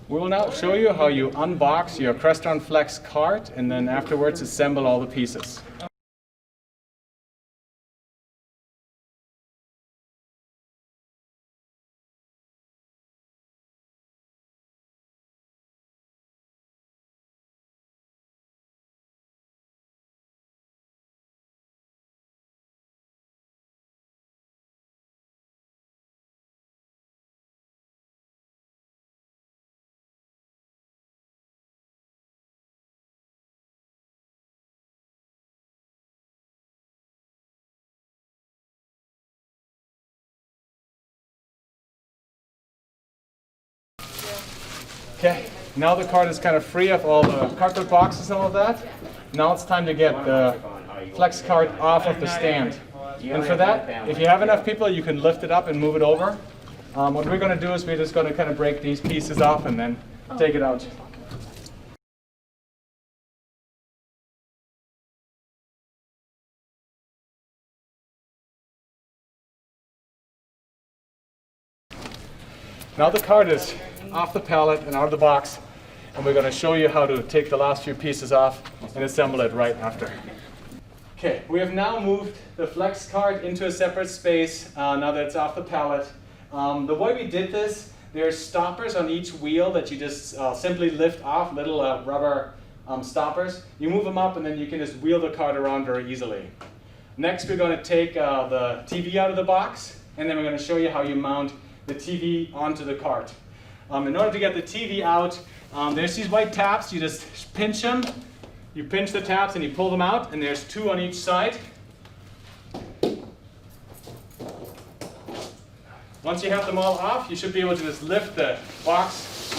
We will now show you how you unbox your Crestron Flex cart and then afterwards assemble all the pieces. Okay, now the cart is kind of free of all the cardboard boxes and all of that. Now it's time to get the Flex cart off of the stand. And for that, if you have enough people, you can lift it up and move it over. What we're going to do is we're just going to kind of break these pieces off and then take it out. Now the cart is off the pallet and out of the box, and we're going to show you how to take the last few pieces off and assemble it right after. Okay, we have now moved the Flex cart into a separate space now that it's off the pallet. The way we did this, there's stoppers on each wheel that you just simply lift off, little rubber stoppers. You move them up and then you can just wheel the cart around very easily. Next we're going to take the TV out of the box, and then we're going to show you how you mount the TV onto the cart. In order to get the TV out, there's these white tabs. You just pinch them. You pinch the tabs and you pull them out, and there's two on each side. Once you have them all off, you should be able to just lift the box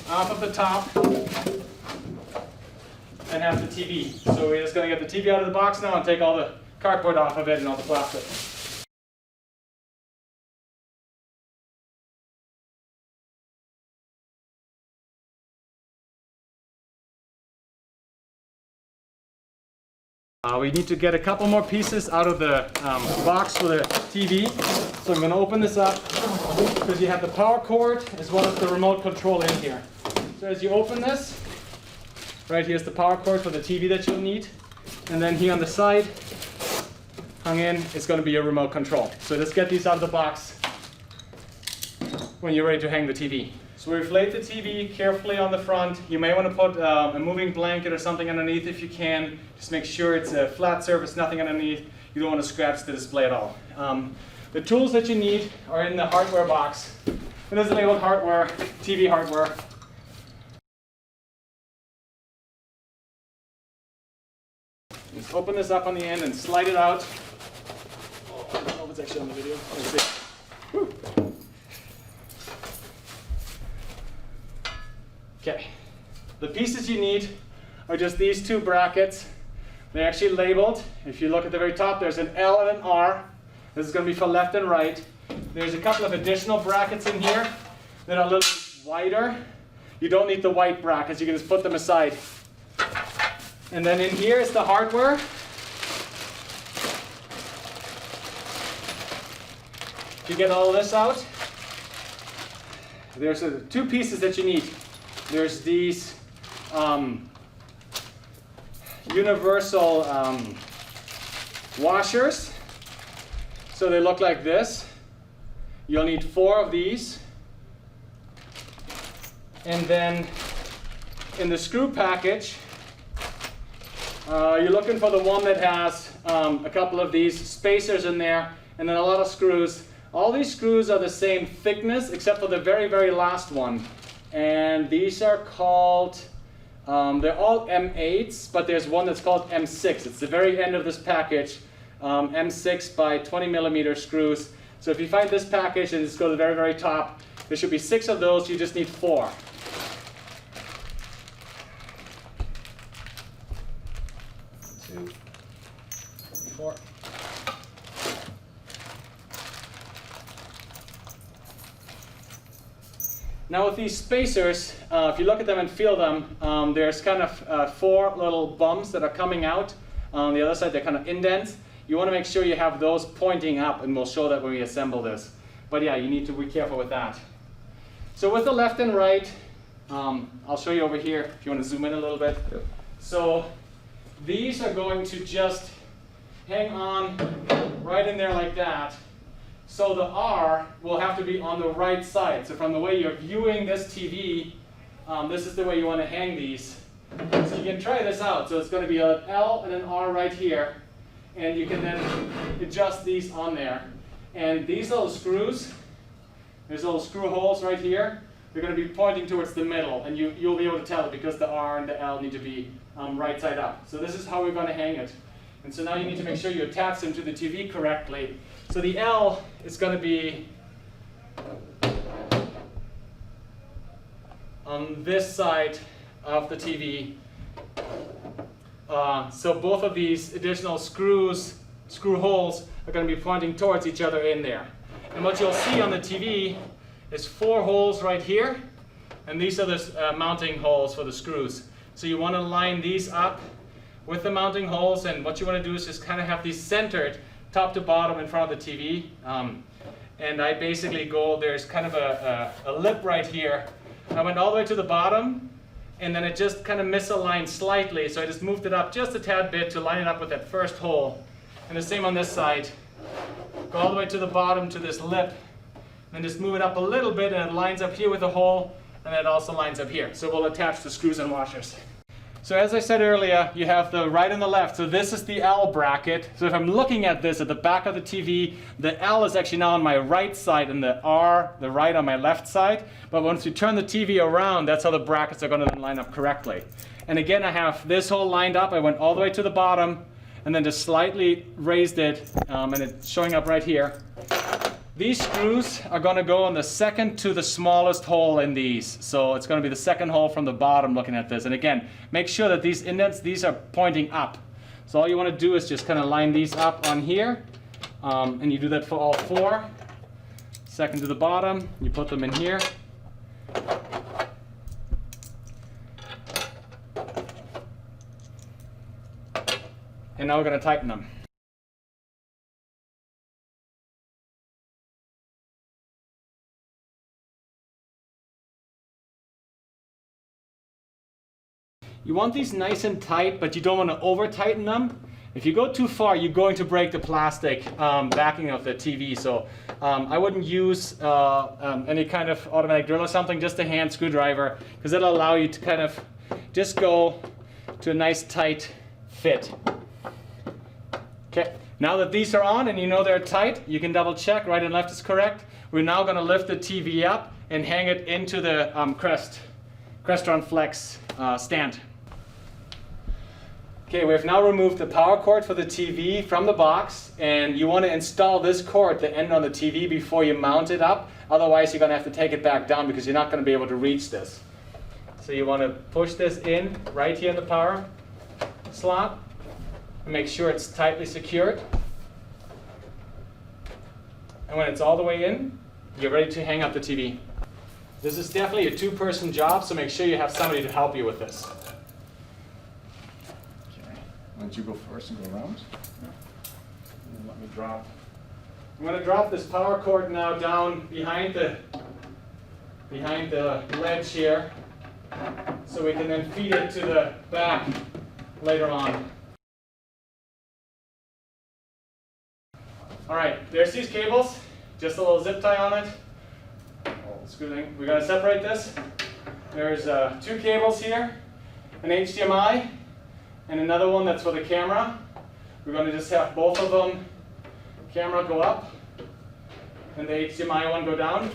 off of the top and have the TV. So we're just going to get the TV out of the box now and take all the cardboard off of it and all the plastic. We need to get a couple more pieces out of the box for the TV. So I'm going to open this up because you have the power cord as well as the remote control in here. So as you open this, right here's the power cord for the TV that you'll need. And then here on the side, hung in, is going to be your remote control. So just get these out of the box when you're ready to hang the TV. So we inflate the TV carefully on the front. You may want to put a moving blanket or something underneath if you can. Just make sure it's a flat surface, nothing underneath. You don't want to scratch the display at all. The tools that you need are in the hardware box. It is labeled hardware, TV hardware. Just open this up on the end and slide it out. I don't know if it's actually on the video. Let's see. Whew. Okay, the pieces you need are just these two brackets. They're actually labeled. If you look at the very top, there's an L and an R. This is going to be for left and right. There's a couple of additional brackets in here that are a little bit wider. You don't need the white brackets. You can just put them aside. And then in here is the hardware. If you get all this out, there's two pieces that you need. There's these universal washers. So they look like this. You'll need 4 of these. And then in the screw package, you're looking for the one that has a couple of these spacers in there and then a lot of screws. All these screws are the same thickness except for the very, very last one. And these are called, they're all M8s, but there's one that's called M6. It's the very end of this package, M6 by 20 millimeter screws. So if you find this package and just go to the very, very top, there should be 6 of those. You just need 4. 2, 4. Now with these spacers, if you look at them and feel them, there's kind of 4 little bumps that are coming out. On the other side, they're kind of indents. You want to make sure you have those pointing up, and we'll show that when we assemble this. But yeah, you need to be careful with that. So with the left and right, I'll show you over here if you want to zoom in a little bit. Yep. So these are going to just hang on right in there like that. So the R will have to be on the right side. So from the way you're viewing this TV, this is the way you want to hang these. So you can try this out. So it's going to be an L and an R right here. And you can then adjust these on there. And these little screws, there's little screw holes right here. They're going to be pointing towards the middle. And you'll be able to tell it because the R and the L need to be right side up. So this is how we're going to hang it. And so now you need to make sure you attach them to the TV correctly. So the L is going to be on this side of the TV. So both of these additional screw holes are going to be pointing towards each other in there. And what you'll see on the TV is 4 holes right here. And these are the mounting holes for the screws. So you want to line these up with the mounting holes. And what you want to do is just kind of have these centered top to bottom in front of the TV. And I basically there's kind of a lip right here. I went all the way to the bottom, and then it just kind of misaligned slightly. So I just moved it up just a tad bit to line it up with that first hole. And the same on this side. Go all the way to the bottom to this lip, and just move it up a little bit, and it lines up here with a hole, and it also lines up here. So we'll attach the screws and washers. So as I said earlier, you have the right and the left. So this is the L bracket. So if I'm looking at this at the back of the TV, the L is actually now on my right side and the R, the right, on my left side. But once you turn the TV around, that's how the brackets are going to then line up correctly. And again, I have this hole lined up. I went all the way to the bottom and then just slightly raised it, and it's showing up right here. These screws are going to go on the second to the smallest hole in these. So it's going to be the second hole from the bottom looking at this. And again, make sure that these indents, these are pointing up. So all you want to do is just kind of line these up on here. And you do that for all 4. Second to the bottom, you put them in here. And now we're going to tighten them. You want these nice and tight, but you don't want to over tighten them. If you go too far, you're going to break the plastic backing of the TV. So I wouldn't use any kind of automatic drill or something, just a hand screwdriver, because it'll allow you to kind of just go to a nice tight fit. Okay, now that these are on and you know they're tight, you can double check right and left is correct. We're now going to lift the TV up and hang it into the Crestron Flex stand. Okay, we've now removed the power cord for the TV from the box, and you want to install this cord to end on the TV before you mount it up. Otherwise, you're going to have to take it back down because you're not going to be able to reach this. So you want to push this in right here in the power slot and make sure it's tightly secured. And when it's all the way in, you're ready to hang up the TV. This is definitely a 2-person job, so make sure you have somebody to help you with this. Why don't you go first and go around? And let me drop. I'm going to drop this power cord now down behind the ledge here, so we can then feed it to the back later on. All right, there's these cables. Just a little zip tie on it. We're going to separate this. There's 2 cables here, an HDMI, and another one that's for the camera. We're going to just have both of them, camera go up, and the HDMI one go down.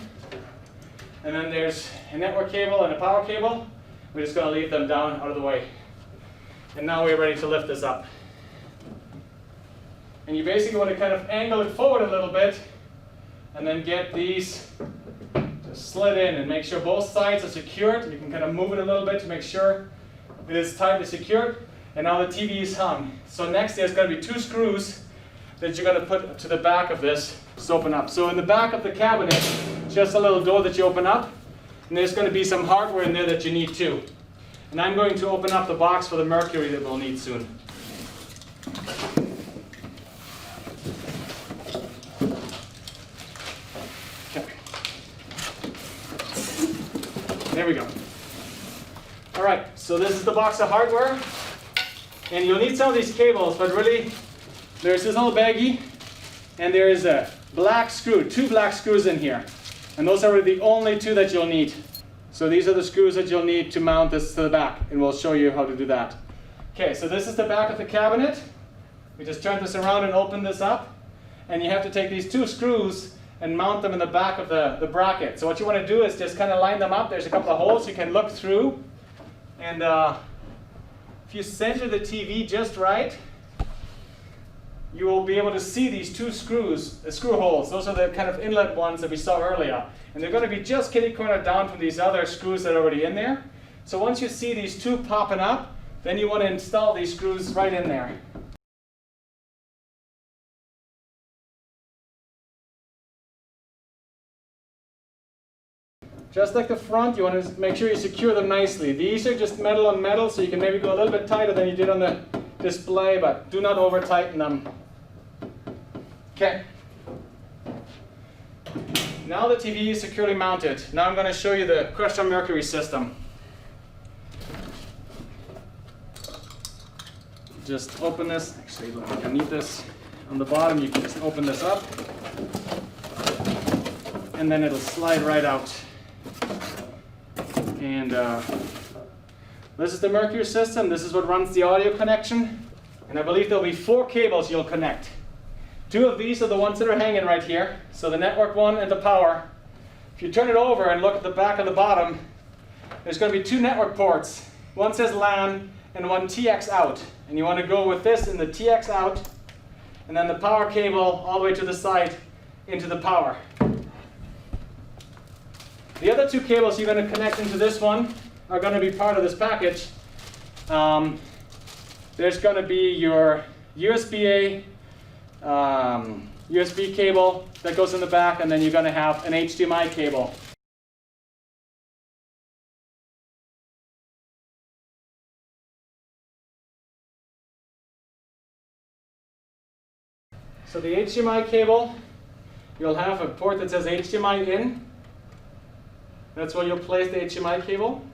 And then there's a network cable and a power cable. We're just going to leave them down out of the way. And now we're ready to lift this up. And you basically want to kind of angle it forward a little bit, and then get these slid in and make sure both sides are secured. You can kind of move it a little bit to make sure it is tightly secured. And now the TV is hung. So next there's going to be 2 screws that you're going to put to the back of this to open up. So in the back of the cabinet, just a little door that you open up, and there's going to be some hardware in there that you need too. And I'm going to open up the box for the mercury that we'll need soon. There we go. All right, so this is the box of hardware. And you'll need some of these cables, but really, there's this little baggie, and there is a black screw, 2 black screws in here. And those are really the only 2 that you'll need. So these are the screws that you'll need to mount this to the back, and we'll show you how to do that. Okay, so this is the back of the cabinet. We just turn this around and open this up. And you have to take these 2 screws and mount them in the back of the bracket. So what you want to do is just kind of line them up. There's a couple of holes you can look through. And if you center the TV just right, you will be able to see these 2 screw holes. Those are the kind of inlet ones that we saw earlier. And they're going to be just kitty-corner down from these other screws that are already in there. So once you see these 2 popping up, then you want to install these screws right in there. Just like the front, you want to make sure you secure them nicely. These are just metal on metal, so you can maybe go a little bit tighter than you did on the display, but do not over tighten them. Okay. Now the TV is securely mounted. Now I'm going to show you the Crestron Mercury system. Just open this. Actually, I need this on the bottom. You can just open this up, and then it'll slide right out. And this is the Mercury system. This is what runs the audio connection. And I believe there'll be 4 cables you'll connect. 2 of these are the ones that are hanging right here. So the network one and the power. If you turn it over and look at the back and the bottom, there's going to be 2 network ports. One says LAN and one TX out. And you want to go with this in the TX out, and then the power cable all the way to the side into the power. The other 2 cables you're going to connect into this one are going to be part of this package. There's going to be your USB-A USB cable that goes in the back, and then you're going to have an HDMI cable. So the HDMI cable, you'll have a port that says HDMI in. That's where you'll place the HDMI cable.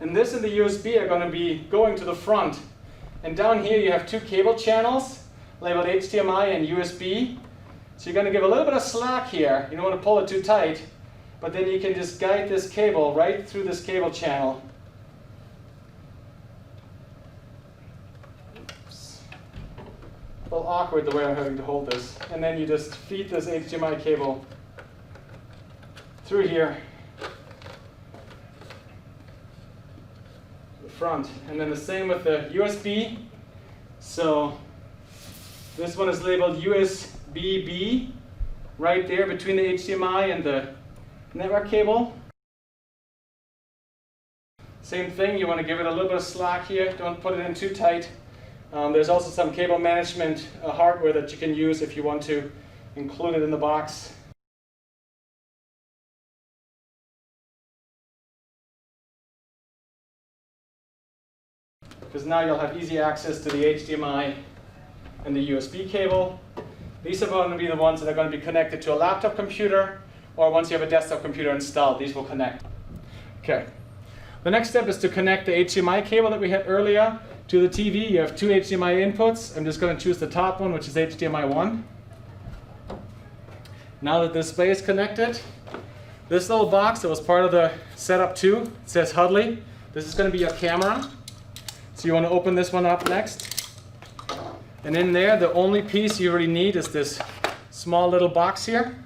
And this and the USB are going to be going to the front. And down here you have 2 cable channels labeled HDMI and USB. So you're going to give a little bit of slack here. You don't want to pull it too tight. But then you can just guide this cable right through this cable channel. Oops. A little awkward the way I'm having to hold this. And then you just feed this HDMI cable through here, the front, and then the same with the USB. So this one is labeled USB-B right there between the HDMI and the network cable. Same thing, you want to give it a little bit of slack here, don't put it in too tight. There's also some cable management hardware that you can use if you want to include it in the box. Because now you'll have easy access to the HDMI and the USB cable. These are going to be the ones that are going to be connected to a laptop computer, or once you have a desktop computer installed, these will connect. Okay. The next step is to connect the HDMI cable that we had earlier to the TV. You have 2 HDMI inputs. I'm just going to choose the top one, which is HDMI 1. Now that the display is connected, this little box that was part of the setup 2, it says Hudley. This is going to be your camera. So you want to open this one up next. And in there, the only piece you really need is this small little box here.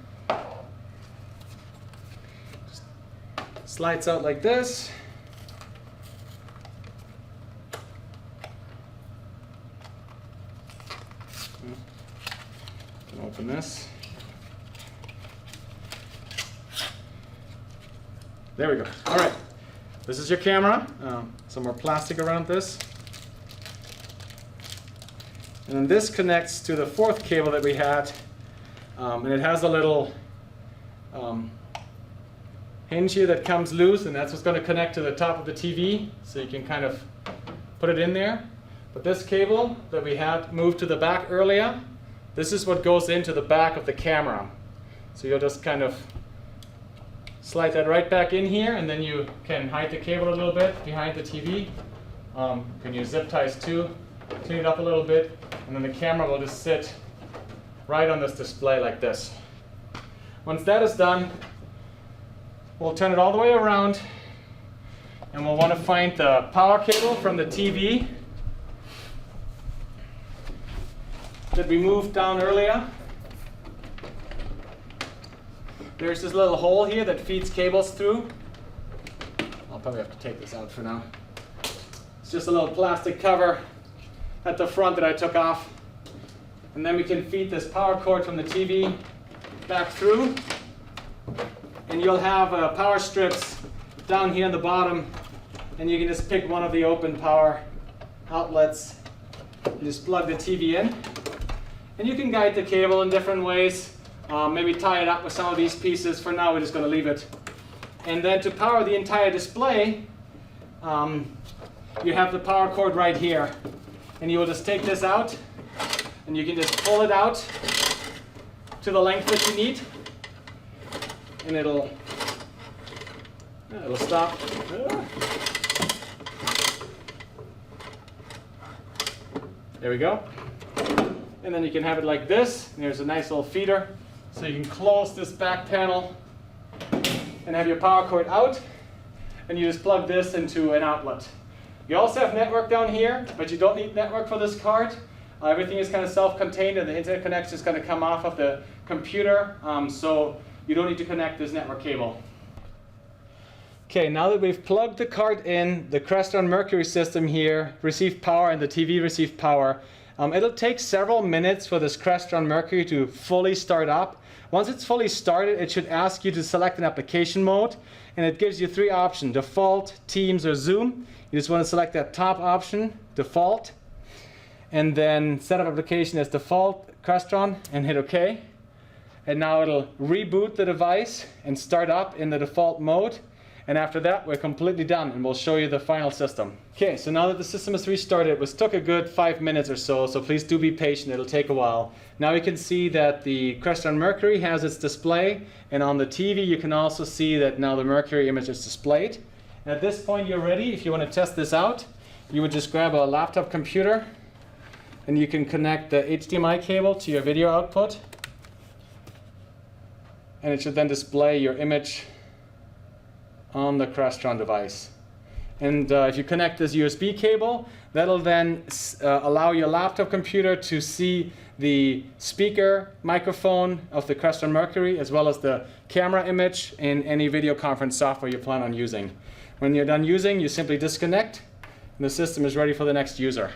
Just slides out like this. Open this. There we go. All right. This is your camera. Some more plastic around this. And then this connects to the 4th cable that we had. And it has a little hinge here that comes loose, and that's what's going to connect to the top of the TV. So you can kind of put it in there. But this cable that we had moved to the back earlier, this is what goes into the back of the camera. So you'll just kind of slide that right back in here, and then you can hide the cable a little bit behind the TV. You can use zip ties too, clean it up a little bit, and then the camera will just sit right on this display like this. Once that is done, we'll turn it all the way around, and we'll want to find the power cable from the TV that we moved down earlier. There's this little hole here that feeds cables through. I'll probably have to take this out for now. It's just a little plastic cover at the front that I took off. And then we can feed this power cord from the TV back through. And you'll have power strips down here in the bottom. And you can just pick one of the open power outlets. You just plug the TV in. And you can guide the cable in different ways. Maybe tie it up with some of these pieces. For now, we're just going to leave it. And then to power the entire display, you have the power cord right here. And you will just take this out, and you can just pull it out to the length that you need. And it'll stop. There we go. And then you can have it like this. And there's a nice little feeder. So you can close this back panel and have your power cord out, and you just plug this into an outlet. You also have network down here, but you don't need network for this card. Everything is kind of self-contained, and the internet connection is going to come off of the computer, so you don't need to connect this network cable. Okay, now that we've plugged the card in, the Crestron Mercury system here received power and the TV received power. It'll take several minutes for this Crestron Mercury to fully start up. Once it's fully started, it should ask you to select an application mode, and it gives you three options: default, Teams, or Zoom. You just want to select that top option, default, and then set up application as default, Crestron, and hit OK. And now it'll reboot the device and start up in the default mode. And after that, we're completely done, and we'll show you the final system. Okay, so now that the system is restarted, it took a good 5 minutes or so please do be patient, it'll take a while. Now you can see that the Crestron Mercury has its display, and on the TV you can also see that now the Mercury image is displayed. And at this point you're ready. If you want to test this out, you would just grab a laptop computer, and you can connect the HDMI cable to your video output, and it should then display your image on the Crestron device. And if you connect this USB cable, that'll then allow your laptop computer to see the speaker microphone of the Crestron Mercury, as well as the camera image in any video conference software you plan on using. When you're done using, you simply disconnect, and the system is ready for the next user.